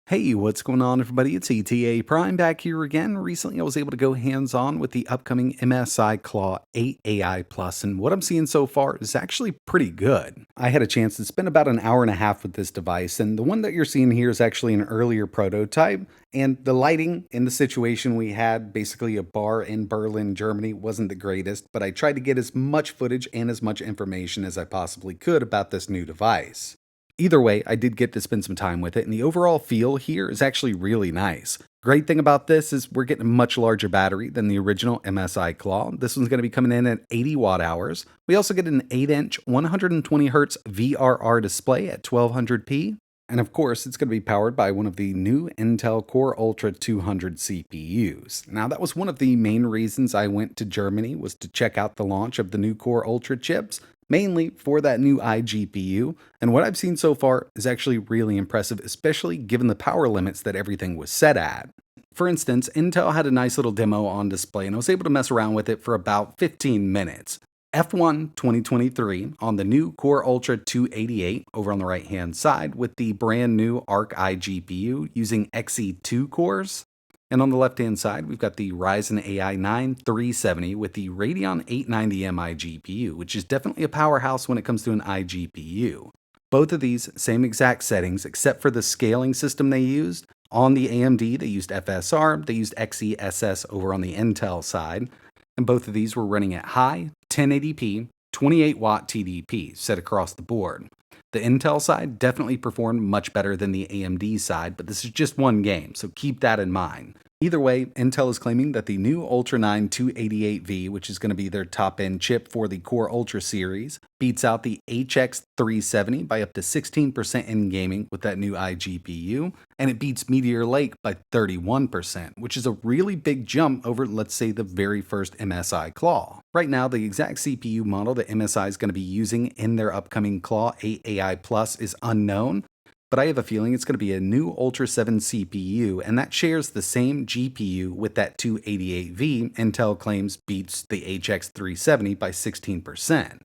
Hey, what's going on, everybody? It's etaprime back here again. Recently, I was able to go hands-on with the upcoming MSI Claw 8 AI Plus, and what I'm seeing so far is actually pretty good. I had a chance to spend about an hour and a half with this device, and the one that you're seeing here is actually an earlier prototype, and the lighting in the situation we had, basically a bar in Berlin, Germany, wasn't the greatest, but I tried to get as much footage and as much information as I possibly could about this new device. Either way, I did get to spend some time with it, and the overall feel here is actually really nice. Great thing about this is we're getting a much larger battery than the original MSI Claw. This one's going to be coming in at 80 watt hours. We also get an 8-inch 120Hz VRR display at 1200p. And of course, it's going to be powered by one of the new Intel Core Ultra 200 CPUs. Now, that was one of the main reasons I went to Germany, was to check out the launch of the new Core Ultra chips, mainly for that new iGPU, and what I've seen so far is actually really impressive, especially given the power limits that everything was set at. For instance, Intel had a nice little demo on display, and I was able to mess around with it for about 15 minutes. F1 2023 on the new Core Ultra 288 over on the right hand side with the brand new Arc iGPU using Xe2 cores. And on the left-hand side, we've got the Ryzen AI 9 370 with the Radeon 890M iGPU, which is definitely a powerhouse when it comes to an iGPU. Both of these, same exact settings, except for the scaling system they used. On the AMD, they used FSR, they used XeSS over on the Intel side, and both of these were running at high 1080p, 28 watt TDP set across the board. The Intel side definitely performed much better than the AMD side, but this is just one game, so keep that in mind. Either way, Intel is claiming that the new Ultra 9 288V, which is going to be their top-end chip for the Core Ultra series, beats out the HX 370 by up to 16% in gaming with that new iGPU, and it beats Meteor Lake by 31%, which is a really big jump over, let's say, the very first MSI Claw. Right now, the exact CPU model that MSI is going to be using in their upcoming Claw 8 AI Plus is unknown, but I have a feeling it's going to be a new Ultra 7 CPU, and that shares the same GPU with that 288V Intel claims beats the HX 370 by 16%.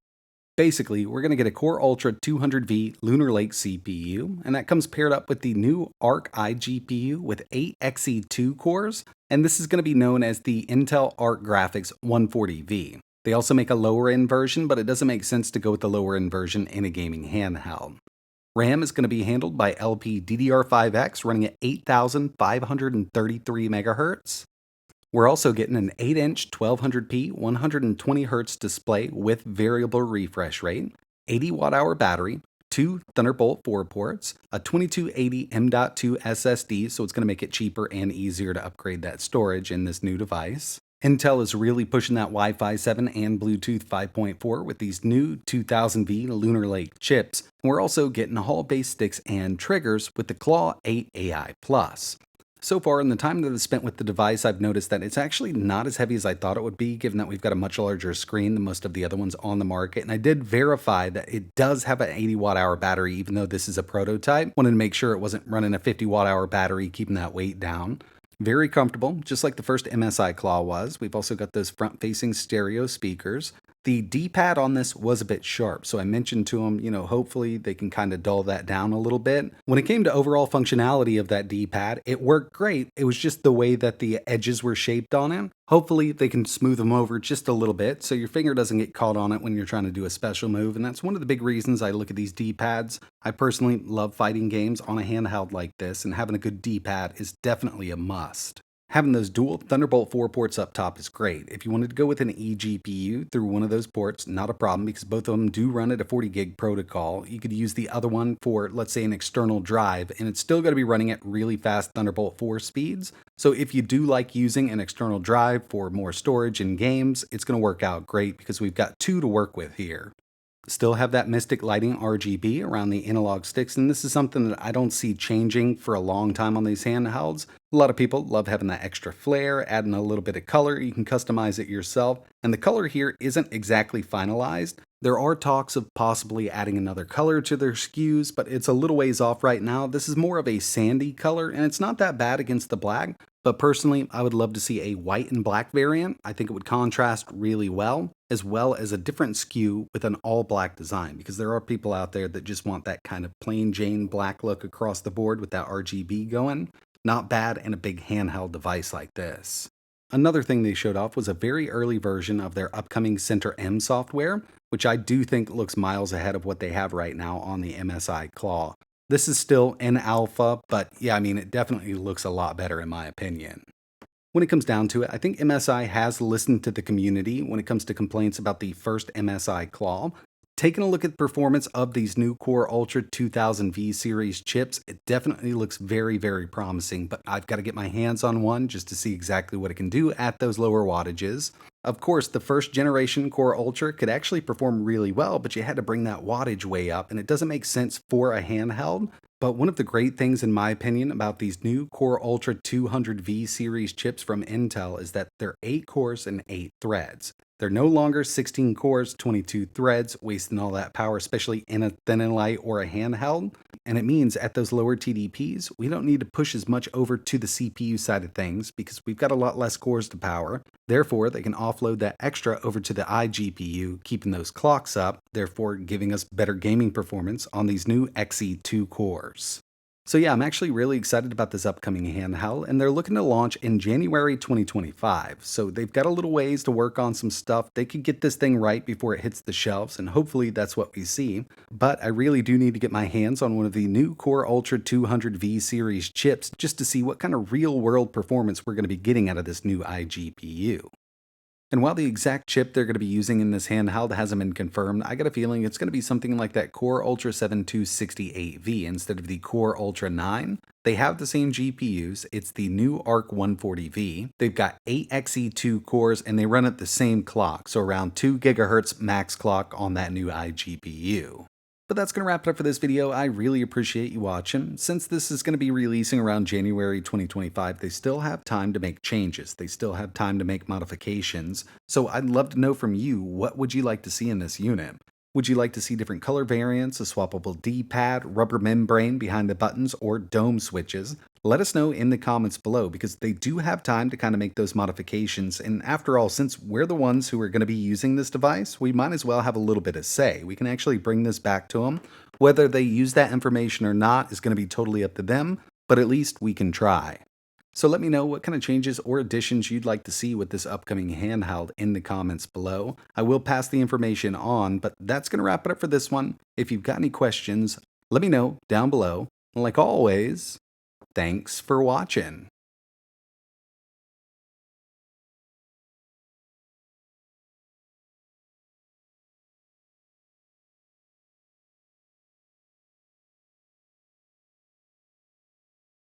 Basically, we're going to get a Core Ultra 200V Lunar Lake CPU, and that comes paired up with the new Arc iGPU with 8 Xe2 cores, and this is going to be known as the Intel Arc Graphics 140V. They also make a lower end version, but it doesn't make sense to go with the lower end version in a gaming handheld. RAM is going to be handled by LPDDR5X running at 8,533 MHz. We're also getting an 8-inch 1200p 120Hz display with variable refresh rate, 80 watt-hour battery, 2 Thunderbolt 4 ports, a 2280 M.2 SSD, so it's going to make it cheaper and easier to upgrade that storage in this new device. Intel is really pushing that Wi-Fi 7 and Bluetooth 5.4 with these new 2000V Lunar Lake chips. We're also getting Hall-based sticks and triggers with the Claw 8 AI Plus. So far, in the time that I've spent with the device, I've noticed that it's actually not as heavy as I thought it would be, given that we've got a much larger screen than most of the other ones on the market. And I did verify that it does have an 80 watt-hour battery, even though this is a prototype. Wanted to make sure it wasn't running a 50 watt-hour battery, keeping that weight down. Very comfortable, just like the first MSI Claw was. We've also got those front-facing stereo speakers. The D-pad on this was a bit sharp, so I mentioned to them, hopefully they can kind of dull that down a little bit. When it came to overall functionality of that D-pad, it worked great. It was just the way that the edges were shaped on it. Hopefully they can smooth them over just a little bit so your finger doesn't get caught on it when you're trying to do a special move, and that's one of the big reasons I look at these D-pads. I personally love fighting games on a handheld like this, and having a good D-pad is definitely a must. Having those dual Thunderbolt 4 ports up top is great. If you wanted to go with an eGPU through one of those ports, not a problem because both of them do run at a 40 gig protocol. You could use the other one for, let's say, an external drive, and it's still going to be running at really fast Thunderbolt 4 speeds. So if you do like using an external drive for more storage in games, it's going to work out great because we've got two to work with here. Still have that Mystic Lighting RGB around the analog sticks, and this is something that I don't see changing for a long time on these handhelds. A lot of people love having that extra flare, adding a little bit of color. You can customize it yourself, and the color here isn't exactly finalized. There are talks of possibly adding another color to their SKUs, but it's a little ways off right now. This is more of a sandy color, and it's not that bad against the black, But personally, I would love to see a white and black variant. I think it would contrast really well as a different SKU with an all black design, because there are people out there that just want that kind of plain Jane black look across the board with that RGB going. Not bad in a big handheld device like this. Another thing they showed off was a very early version of their upcoming Center M software, which I do think looks miles ahead of what they have right now on the MSI Claw. This is still in alpha, but yeah, I mean, it definitely looks a lot better in my opinion. When it comes down to it, I think MSI has listened to the community when it comes to complaints about the first MSI Claw. Taking a look at the performance of these new Core Ultra 2000V series chips, it definitely looks very, very promising, but I've got to get my hands on one just to see exactly what it can do at those lower wattages. Of course, the first generation Core Ultra could actually perform really well, but you had to bring that wattage way up, and it doesn't make sense for a handheld. But one of the great things, in my opinion, about these new Core Ultra 200V series chips from Intel is that they're 8 cores and 8 threads. They're no longer 16 cores, 22 threads, wasting all that power, especially in a thin and light or a handheld. And it means at those lower TDPs, we don't need to push as much over to the CPU side of things because we've got a lot less cores to power. Therefore, they can offload that extra over to the iGPU, keeping those clocks up, therefore giving us better gaming performance on these new Xe2 cores. So yeah, I'm actually really excited about this upcoming handheld, and they're looking to launch in January 2025. So they've got a little ways to work on some stuff. They could get this thing right before it hits the shelves, and hopefully that's what we see. But I really do need to get my hands on one of the new Core Ultra 200V series chips just to see what kind of real-world performance we're going to be getting out of this new iGPU. And while the exact chip they're going to be using in this handheld hasn't been confirmed, I got a feeling it's going to be something like that Core Ultra 7268V instead of the Core Ultra 9. They have the same GPUs, it's the new Arc 140V. They've got 8 Xe2 cores and they run at the same clock, so around 2 GHz max clock on that new iGPU. But that's going to wrap it up for this video. I really appreciate you watching. Since this is going to be releasing around January 2025, they still have time to make changes. They still have time to make modifications. So I'd love to know from you, what would you like to see in this unit? Would you like to see different color variants, a swappable D-pad, rubber membrane behind the buttons, or dome switches? Let us know in the comments below because they do have time to kind of make those modifications. And after all, since we're the ones who are going to be using this device, we might as well have a little bit of say. We can actually bring this back to them. Whether they use that information or not is going to be totally up to them, but at least we can try. So let me know what kind of changes or additions you'd like to see with this upcoming handheld in the comments below. I will pass the information on, but that's going to wrap it up for this one. If you've got any questions, let me know down below. And like always, thanks for watching.